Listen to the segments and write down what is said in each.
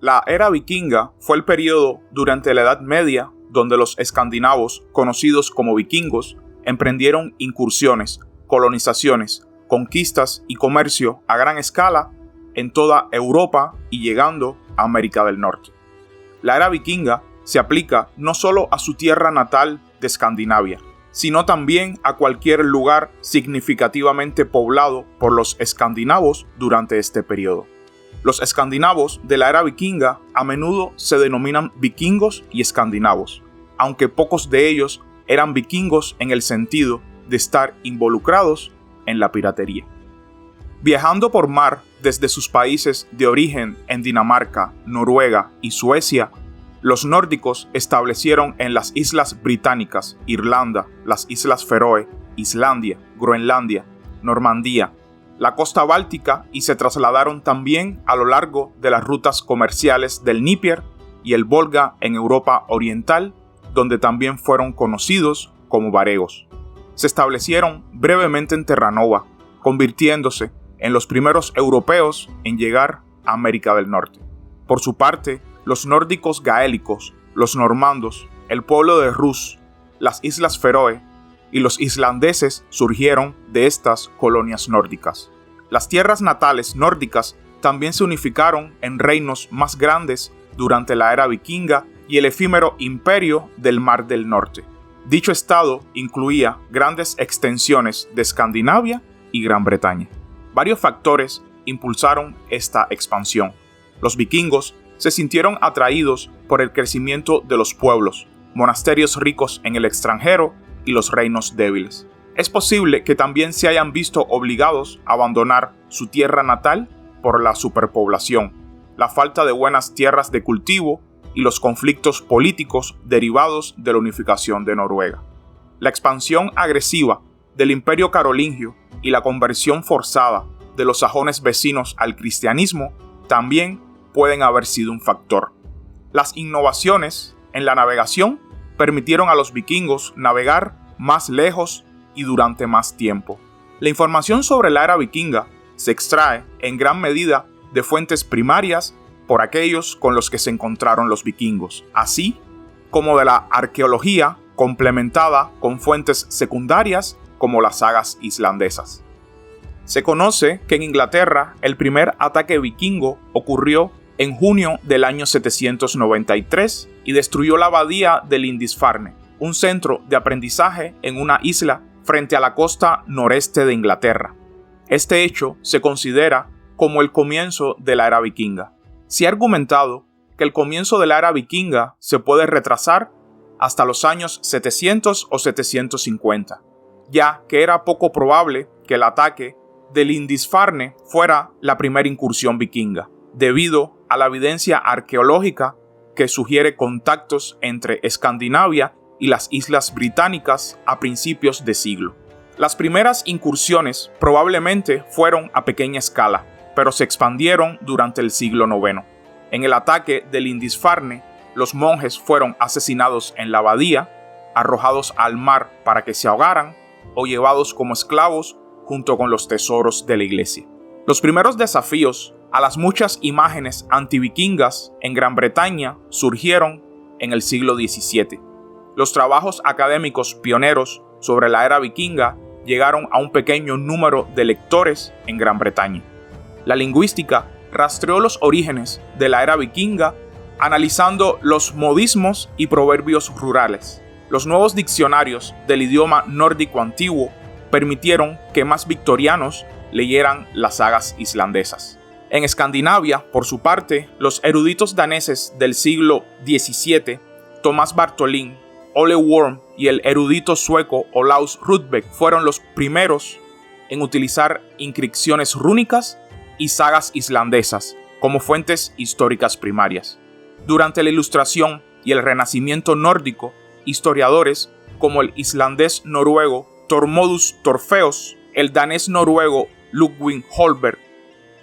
La era vikinga fue el periodo durante la Edad Media donde los escandinavos, conocidos como vikingos, emprendieron incursiones, colonizaciones, conquistas y comercio a gran escala en toda Europa y llegando a América del Norte. La era vikinga se aplica no solo a su tierra natal de Escandinavia, sino también a cualquier lugar significativamente poblado por los escandinavos durante este periodo. Los escandinavos de la era vikinga a menudo se denominan vikingos y escandinavos, aunque pocos de ellos eran vikingos en el sentido de estar involucrados en la piratería. Viajando por mar desde sus países de origen en Dinamarca, Noruega y Suecia, los nórdicos establecieron en las islas británicas, Irlanda, las islas Feroe, Islandia, Groenlandia, Normandía, la costa báltica y se trasladaron también a lo largo de las rutas comerciales del Níger y el Volga en Europa Oriental, donde también fueron conocidos como varegos. Se establecieron brevemente en Terranova, convirtiéndose en los primeros europeos en llegar a América del Norte. Por su parte, los nórdicos gaélicos, los normandos, el pueblo de Rus, las islas Feroe y los islandeses surgieron de estas colonias nórdicas. Las tierras natales nórdicas también se unificaron en reinos más grandes durante la era vikinga y el efímero imperio del Mar del Norte. Dicho estado incluía grandes extensiones de Escandinavia y Gran Bretaña. Varios factores impulsaron esta expansión. Los vikingos se sintieron atraídos por el crecimiento de los pueblos, monasterios ricos en el extranjero y los reinos débiles. Es posible que también se hayan visto obligados a abandonar su tierra natal por la superpoblación, la falta de buenas tierras de cultivo y los conflictos políticos derivados de la unificación de Noruega. La expansión agresiva del Imperio Carolingio y la conversión forzada de los sajones vecinos al cristianismo también pueden haber sido un factor. Las innovaciones en la navegación permitieron a los vikingos navegar más lejos y durante más tiempo. La información sobre la era vikinga se extrae en gran medida de fuentes primarias por aquellos con los que se encontraron los vikingos, así como de la arqueología complementada con fuentes secundarias como las sagas islandesas. Se conoce que en Inglaterra el primer ataque vikingo ocurrió en junio del año 793 y destruyó la abadía de Lindisfarne, un centro de aprendizaje en una isla frente a la costa noreste de Inglaterra. Este hecho se considera como el comienzo de la era vikinga. Se ha argumentado que el comienzo de la era vikinga se puede retrasar hasta los años 700 o 750, ya que era poco probable que el ataque de Lindisfarne fuera la primera incursión vikinga, debido a la evidencia arqueológica que sugiere contactos entre Escandinavia y las islas británicas a principios de siglo. Las primeras incursiones probablemente fueron a pequeña escala, pero se expandieron durante el siglo IX. En el ataque de Lindisfarne, los monjes fueron asesinados en la abadía, arrojados al mar para que se ahogaran o llevados como esclavos junto con los tesoros de la iglesia. Los primeros desafíos a las muchas imágenes antivikingas en Gran Bretaña surgieron en el siglo XVII. Los trabajos académicos pioneros sobre la era vikinga llegaron a un pequeño número de lectores en Gran Bretaña. La lingüística rastreó los orígenes de la era vikinga analizando los modismos y proverbios rurales. Los nuevos diccionarios del idioma nórdico antiguo permitieron que más victorianos leyeran las sagas islandesas. En Escandinavia, por su parte, los eruditos daneses del siglo XVII, Tomás Bartholin, Ole Worm y el erudito sueco Olaus Rudbeck fueron los primeros en utilizar inscripciones rúnicas y sagas islandesas como fuentes históricas primarias. Durante la Ilustración y el Renacimiento nórdico, historiadores como el islandés noruego Thormodus Torfæus, el danés noruego Ludwig Holberg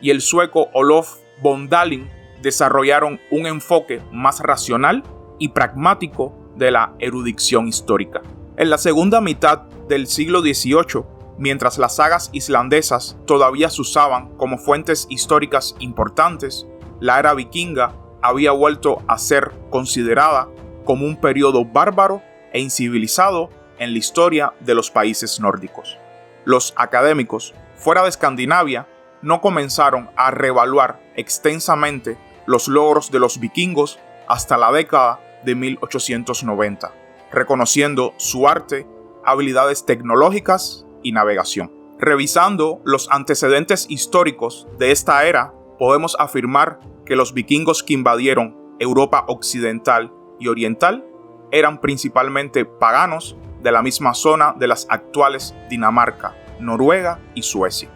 y el sueco Olof von Dalin desarrollaron un enfoque más racional y pragmático de la erudición histórica. En la segunda mitad del siglo XVIII, mientras las sagas islandesas todavía se usaban como fuentes históricas importantes, la era vikinga había vuelto a ser considerada como un periodo bárbaro e incivilizado en la historia de los países nórdicos. Los académicos fuera de Escandinavia no comenzaron a reevaluar extensamente los logros de los vikingos hasta la década de 1890, reconociendo su arte, habilidades tecnológicas y navegación. Revisando los antecedentes históricos de esta era, podemos afirmar que los vikingos que invadieron Europa occidental y oriental eran principalmente paganos de la misma zona de las actuales Dinamarca, Noruega y Suecia.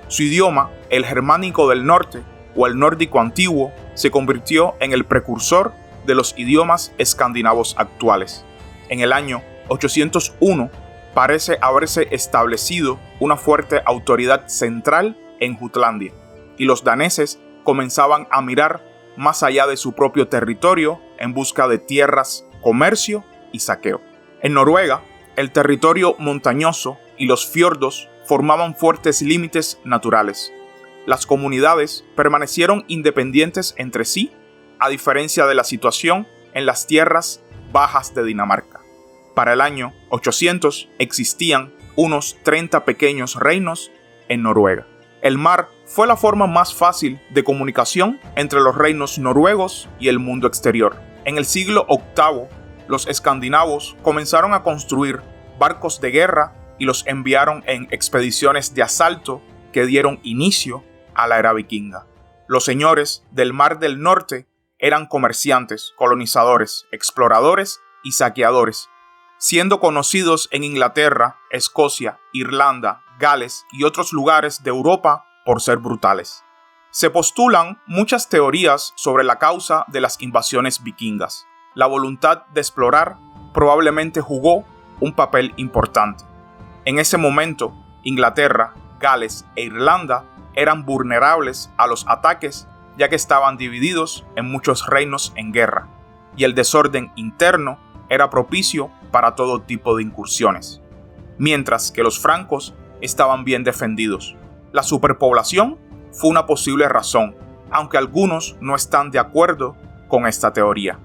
Su idioma, el germánico del norte o el nórdico antiguo, se convirtió en el precursor de los idiomas escandinavos actuales. En el año 801 parece haberse establecido una fuerte autoridad central en Jutlandia, y los daneses comenzaban a mirar más allá de su propio territorio en busca de tierras, comercio y saqueo. En Noruega, el territorio montañoso y los fiordos formaban fuertes límites naturales. Las comunidades permanecieron independientes entre sí, a diferencia de la situación en las tierras bajas de Dinamarca. Para el año 800 existían unos 30 pequeños reinos en Noruega. El mar fue la forma más fácil de comunicación entre los reinos noruegos y el mundo exterior. En el siglo VIII, los escandinavos comenzaron a construir barcos de guerra y los enviaron en expediciones de asalto que dieron inicio a la era vikinga. Los señores del Mar del Norte eran comerciantes, colonizadores, exploradores y saqueadores, siendo conocidos en Inglaterra, Escocia, Irlanda, Gales y otros lugares de Europa por ser brutales. Se postulan muchas teorías sobre la causa de las invasiones vikingas. La voluntad de explorar probablemente jugó un papel importante. En ese momento, Inglaterra, Gales e Irlanda eran vulnerables a los ataques, ya que estaban divididos en muchos reinos en guerra, y el desorden interno era propicio para todo tipo de incursiones, mientras que los francos estaban bien defendidos. La superpoblación fue una posible razón, aunque algunos no están de acuerdo con esta teoría.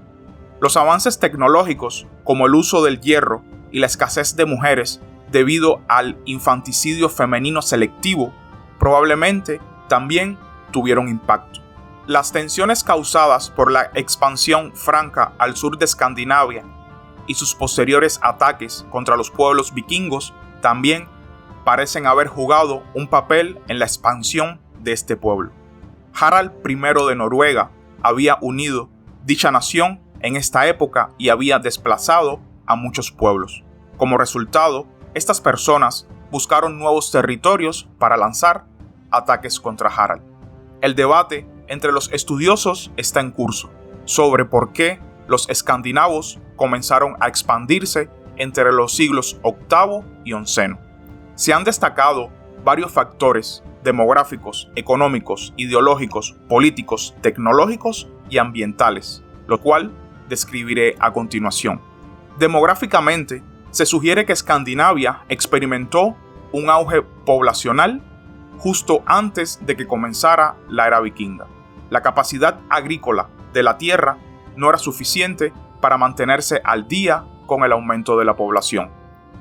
Los avances tecnológicos, como el uso del hierro y la escasez de mujeres debido al infanticidio femenino selectivo, probablemente también tuvieron impacto. Las tensiones causadas por la expansión franca al sur de Escandinavia y sus posteriores ataques contra los pueblos vikingos también parecen haber jugado un papel en la expansión de este pueblo. Harald I de Noruega había unido dicha nación en esta época y había desplazado a muchos pueblos. Como resultado, estas personas buscaron nuevos territorios para lanzar ataques contra Harald. El debate entre los estudiosos está en curso sobre por qué los escandinavos comenzaron a expandirse entre los siglos VIII y XI. Se han destacado varios factores demográficos, económicos, ideológicos, políticos, tecnológicos y ambientales, lo cual describiré a continuación. Demográficamente, se sugiere que Escandinavia experimentó un auge poblacional justo antes de que comenzara la era vikinga. La capacidad agrícola de la tierra no era suficiente para mantenerse al día con el aumento de la población.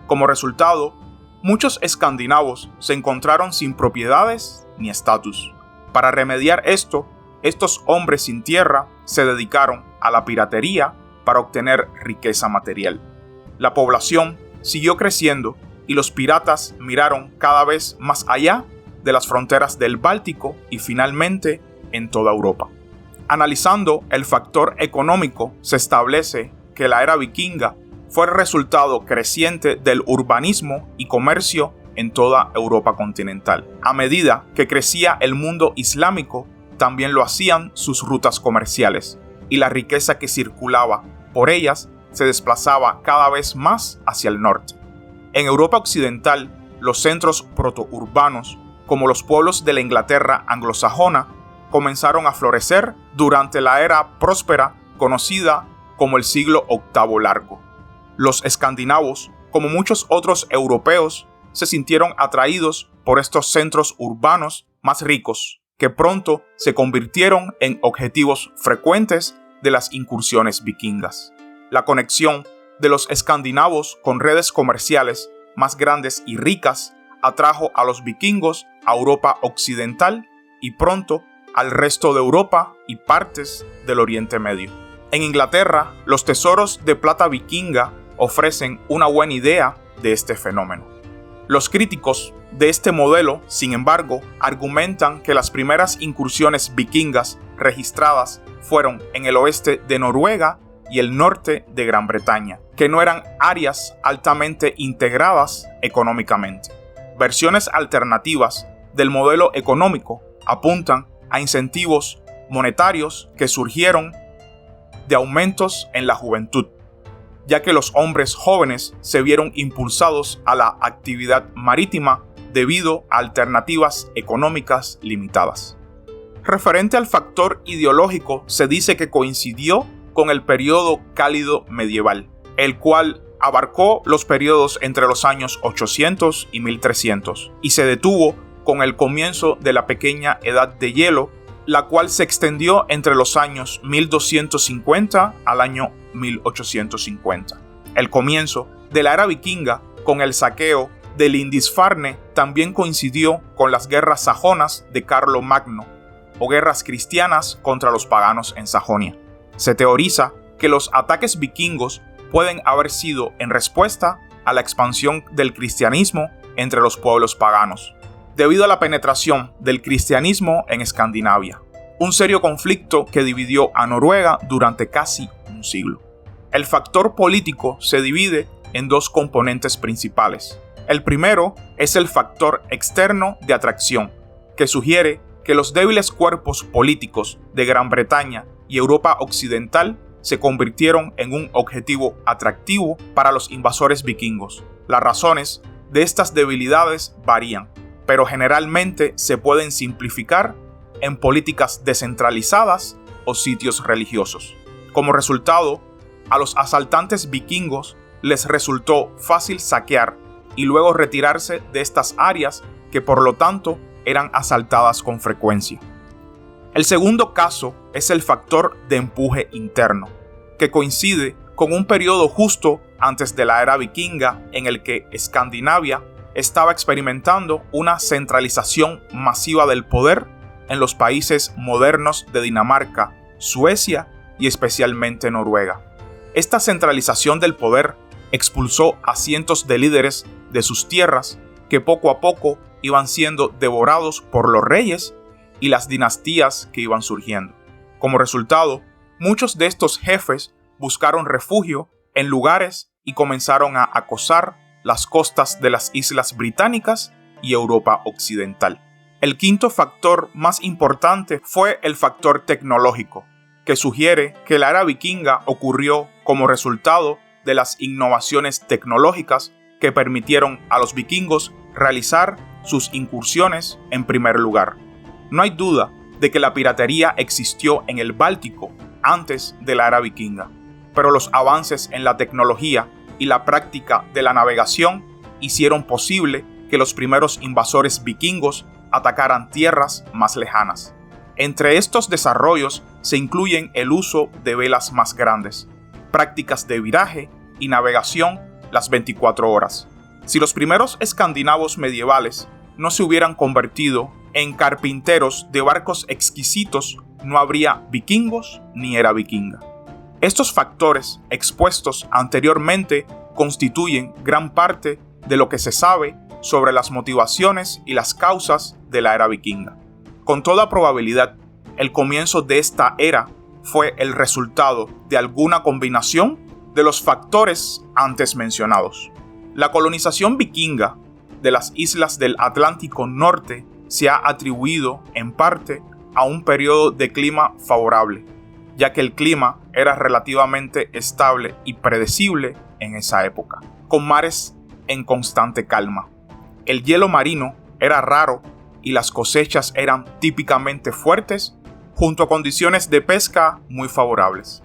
Como resultado, muchos escandinavos se encontraron sin propiedades ni estatus. Para remediar esto, estos hombres sin tierra se dedicaron a la piratería para obtener riqueza material. La población siguió creciendo y los piratas miraron cada vez más allá de las fronteras del Báltico y finalmente en toda Europa. Analizando el factor económico, se establece que la era vikinga fue el resultado creciente del urbanismo y comercio en toda Europa continental. A medida que crecía el mundo islámico, también lo hacían sus rutas comerciales, y la riqueza que circulaba por ellas se desplazaba cada vez más hacia el norte. En Europa occidental, los centros protourbanos, como los pueblos de la Inglaterra anglosajona, comenzaron a florecer durante la era próspera conocida como el siglo VIII largo. Los escandinavos, como muchos otros europeos, se sintieron atraídos por estos centros urbanos más ricos, que pronto se convirtieron en objetivos frecuentes de las incursiones vikingas. La conexión de los escandinavos con redes comerciales más grandes y ricas atrajo a los vikingos a Europa occidental y pronto al resto de Europa y partes del Oriente Medio. En Inglaterra, los tesoros de plata vikinga ofrecen una buena idea de este fenómeno. Los críticos de este modelo, sin embargo, argumentan que las primeras incursiones vikingas registradas fueron en el oeste de Noruega y el norte de Gran Bretaña, que no eran áreas altamente integradas económicamente. Versiones alternativas del modelo económico apuntan a incentivos monetarios que surgieron de aumentos en la juventud, ya que los hombres jóvenes se vieron impulsados a la actividad marítima debido a alternativas económicas limitadas. Referente al factor ideológico, se dice que coincidió con el periodo cálido medieval, el cual abarcó los periodos entre los años 800 y 1300, y se detuvo con el comienzo de la pequeña edad de hielo, la cual se extendió entre los años 1250 al año 1850. El comienzo de la era vikinga con el saqueo de Lindisfarne también coincidió con las guerras sajonas de Carlomagno, o guerras cristianas contra los paganos en Sajonia. Se teoriza que los ataques vikingos pueden haber sido en respuesta a la expansión del cristianismo entre los pueblos paganos, debido a la penetración del cristianismo en Escandinavia, un serio conflicto que dividió a Noruega durante casi un siglo. El factor político se divide en dos componentes principales. El primero es el factor externo de atracción, que sugiere que los débiles cuerpos políticos de Gran Bretaña y Europa occidental se convirtieron en un objetivo atractivo para los invasores vikingos. Las razones de estas debilidades varían, pero generalmente se pueden simplificar en políticas descentralizadas o sitios religiosos. Como resultado, a los asaltantes vikingos les resultó fácil saquear y luego retirarse de estas áreas que por lo tanto eran asaltadas con frecuencia. El segundo caso es el factor de empuje interno, que coincide con un periodo justo antes de la era vikinga en el que Escandinavia estaba experimentando una centralización masiva del poder en los países modernos de Dinamarca, Suecia y especialmente Noruega. Esta centralización del poder expulsó a cientos de líderes de sus tierras que poco a poco iban siendo devorados por los reyes y las dinastías que iban surgiendo. Como resultado, muchos de estos jefes buscaron refugio en lugares y comenzaron a acosar las costas de las islas británicas y Europa occidental. El quinto factor más importante fue el factor tecnológico, que sugiere que la era vikinga ocurrió como resultado de las innovaciones tecnológicas que permitieron a los vikingos realizar sus incursiones en primer lugar. No hay duda de que la piratería existió en el Báltico antes de la era vikinga, pero los avances en la tecnología y la práctica de la navegación hicieron posible que los primeros invasores vikingos atacaran tierras más lejanas. Entre estos desarrollos se incluyen el uso de velas más grandes, prácticas de viraje y navegación las 24 horas. Si los primeros escandinavos medievales no se hubieran convertido en carpinteros de barcos exquisitos, no habría vikingos ni era vikinga. Estos factores expuestos anteriormente constituyen gran parte de lo que se sabe sobre las motivaciones y las causas de la era vikinga. Con toda probabilidad, el comienzo de esta era fue el resultado de alguna combinación de los factores antes mencionados. La colonización vikinga de las islas del Atlántico Norte se ha atribuido en parte a un periodo de clima favorable, ya que el clima era relativamente estable y predecible en esa época, con mares en constante calma. El hielo marino era raro y las cosechas eran típicamente fuertes, junto a condiciones de pesca muy favorables.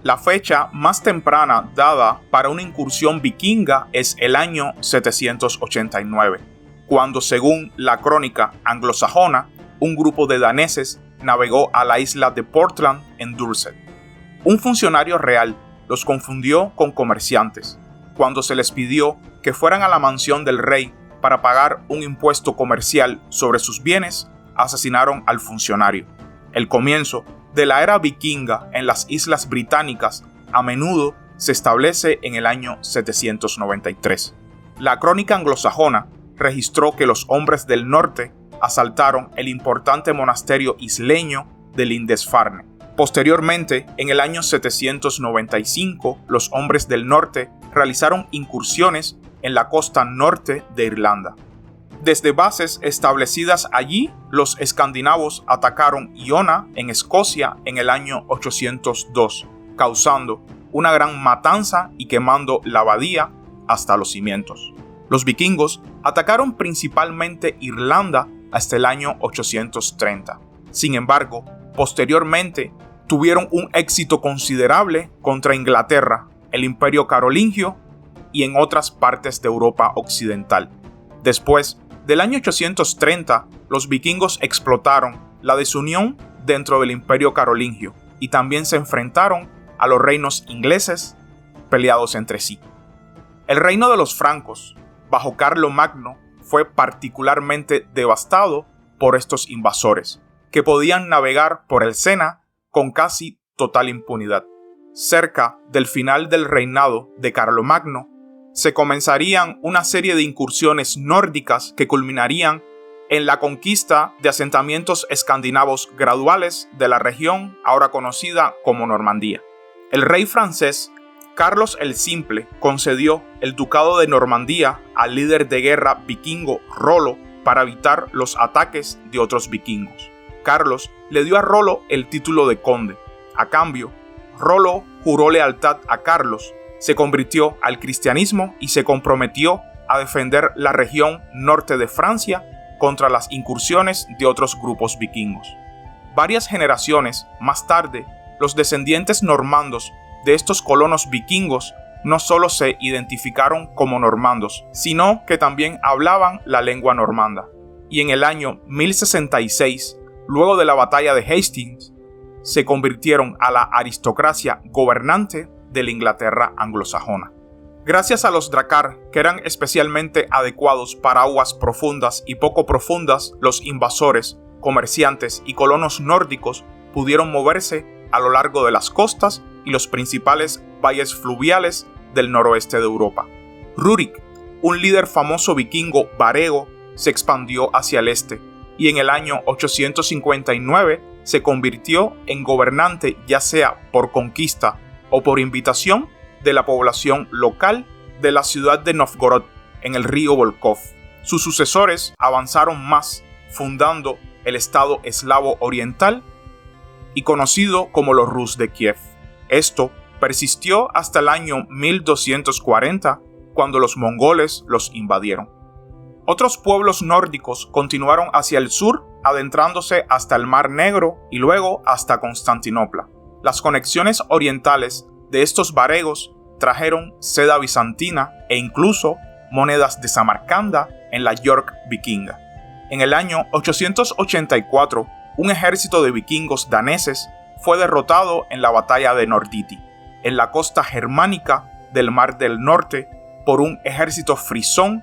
La fecha más temprana dada para una incursión vikinga es el año 789, cuando según la crónica anglosajona, un grupo de daneses navegó a la isla de Portland en Dorset. Un funcionario real los confundió con comerciantes. Cuando se les pidió que fueran a la mansión del rey para pagar un impuesto comercial sobre sus bienes, asesinaron al funcionario. El comienzo de la era vikinga en las Islas Británicas a menudo se establece en el año 793. La crónica anglosajona registró que los hombres del norte asaltaron el importante monasterio isleño de Lindisfarne. Posteriormente, en el año 795, los hombres del norte realizaron incursiones en la costa norte de Irlanda. Desde bases establecidas allí, los escandinavos atacaron Iona en Escocia en el año 802, causando una gran matanza y quemando la abadía hasta los cimientos. Los vikingos atacaron principalmente Irlanda hasta el año 830. Sin embargo, posteriormente tuvieron un éxito considerable contra Inglaterra, el Imperio Carolingio y en otras partes de Europa occidental. Después del año 830, los vikingos explotaron la desunión dentro del Imperio Carolingio y también se enfrentaron a los reinos ingleses peleados entre sí. El reino de los francos, bajo Carlomagno, fue particularmente devastado por estos invasores, que podían navegar por el Sena con casi total impunidad. Cerca del final del reinado de Carlomagno, se comenzarían una serie de incursiones nórdicas que culminarían en la conquista de asentamientos escandinavos graduales de la región ahora conocida como Normandía. El rey francés Carlos el Simple concedió el ducado de Normandía al líder de guerra vikingo Rollo para evitar los ataques de otros vikingos. Carlos le dio a Rollo el título de conde. A cambio, Rollo juró lealtad a Carlos, se convirtió al cristianismo y se comprometió a defender la región norte de Francia contra las incursiones de otros grupos vikingos. Varias generaciones más tarde, los descendientes normandos de estos colonos vikingos no solo se identificaron como normandos, sino que también hablaban la lengua normanda. Y en el año 1066, luego de la batalla de Hastings, se convirtieron a la aristocracia gobernante de la Inglaterra anglosajona. Gracias a los drakkar, que eran especialmente adecuados para aguas profundas y poco profundas, los invasores, comerciantes y colonos nórdicos pudieron moverse a lo largo de las costas y los principales valles fluviales del noroeste de Europa. Rurik, un líder famoso vikingo varego, se expandió hacia el este y en el año 859 se convirtió en gobernante, ya sea por conquista o por invitación de la población local de la ciudad de Novgorod en el río Volkhov. Sus sucesores avanzaron más, fundando el estado eslavo oriental y conocido como los Rus de Kiev. Esto persistió hasta el año 1240, cuando los mongoles los invadieron. Otros pueblos nórdicos continuaron hacia el sur, adentrándose hasta el Mar Negro y luego hasta Constantinopla. Las conexiones orientales de estos varegos trajeron seda bizantina e incluso monedas de Samarcanda en la York vikinga. En el año 884, un ejército de vikingos daneses fue derrotado en la batalla de Norditi, en la costa germánica del Mar del Norte, por un ejército frisón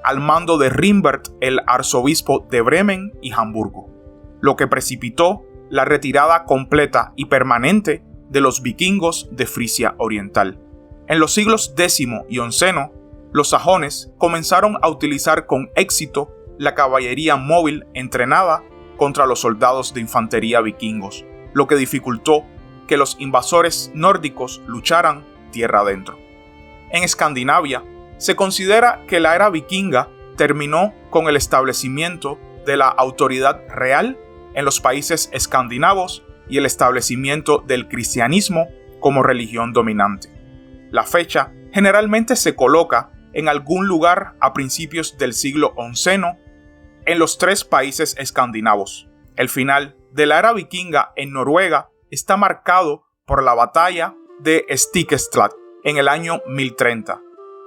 al mando de Rimbert, el arzobispo de Bremen y Hamburgo, lo que precipitó la retirada completa y permanente de los vikingos de Frisia Oriental. En los siglos X y XI, los sajones comenzaron a utilizar con éxito la caballería móvil entrenada contra los soldados de infantería vikingos, lo que dificultó que los invasores nórdicos lucharan tierra adentro. En Escandinavia, se considera que la era vikinga terminó con el establecimiento de la autoridad real en los países escandinavos y el establecimiento del cristianismo como religión dominante. La fecha generalmente se coloca en algún lugar a principios del siglo XI en los tres países escandinavos. El final de la era vikinga en Noruega está marcado por la batalla de Stiklestad en el año 1030,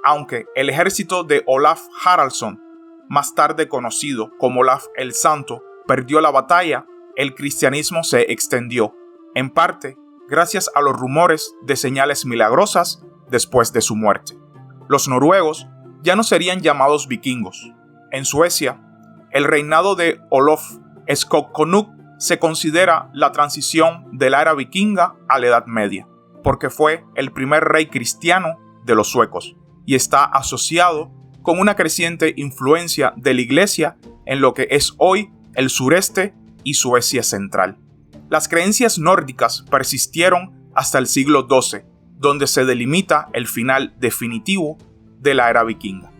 aunque el ejército de Olaf Haraldsson, más tarde conocido como Olaf el Santo, perdió la batalla, el cristianismo se extendió, en parte gracias a los rumores de señales milagrosas después de su muerte. Los noruegos ya no serían llamados vikingos. En Suecia, el reinado de Olof Skogkonung se considera la transición de la era vikinga a la Edad Media, porque fue el primer rey cristiano de los suecos y está asociado con una creciente influencia de la Iglesia en lo que es hoy el sureste y Suecia central. Las creencias nórdicas persistieron hasta el siglo XII, donde se delimita el final definitivo de la era vikinga.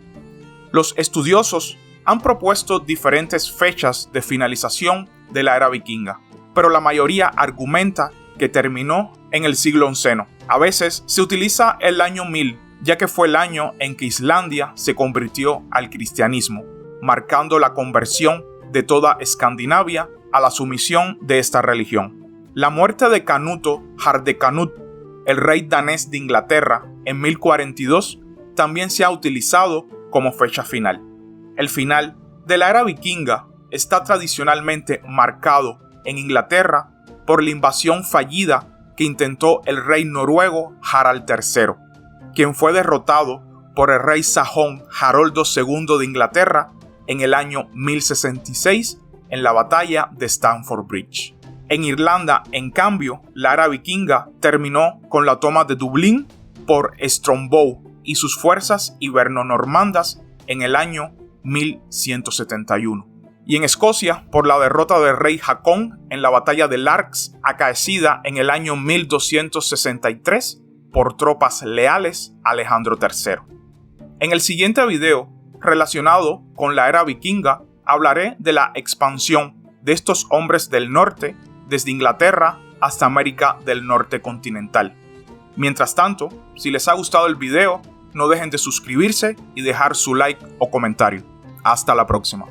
Los estudiosos han propuesto diferentes fechas de finalización de la era vikinga, pero la mayoría argumenta que terminó en el siglo XI. A veces se utiliza el año 1000, ya que fue el año en que Islandia se convirtió al cristianismo, marcando la conversión de toda Escandinavia a la sumisión de esta religión. La muerte de Canuto Hardecanut, el rey danés de Inglaterra, en 1042, también se ha utilizado como fecha final. El final de la era vikinga está tradicionalmente marcado en Inglaterra por la invasión fallida que intentó el rey noruego Harald III, quien fue derrotado por el rey sajón Haroldo II de Inglaterra en el año 1066 en la batalla de Stamford Bridge. En Irlanda, en cambio, la era vikinga terminó con la toma de Dublín por Strongbow y sus fuerzas hiberno-normandas en el año 1171. Y en Escocia, por la derrota del rey Haakon en la batalla de Largs, acaecida en el año 1263 por tropas leales a Alejandro III. En el siguiente video, relacionado con la era vikinga, hablaré de la expansión de estos hombres del norte desde Inglaterra hasta América del Norte continental. Mientras tanto, si les ha gustado el video, no dejen de suscribirse y dejar su like o comentario. Hasta la próxima.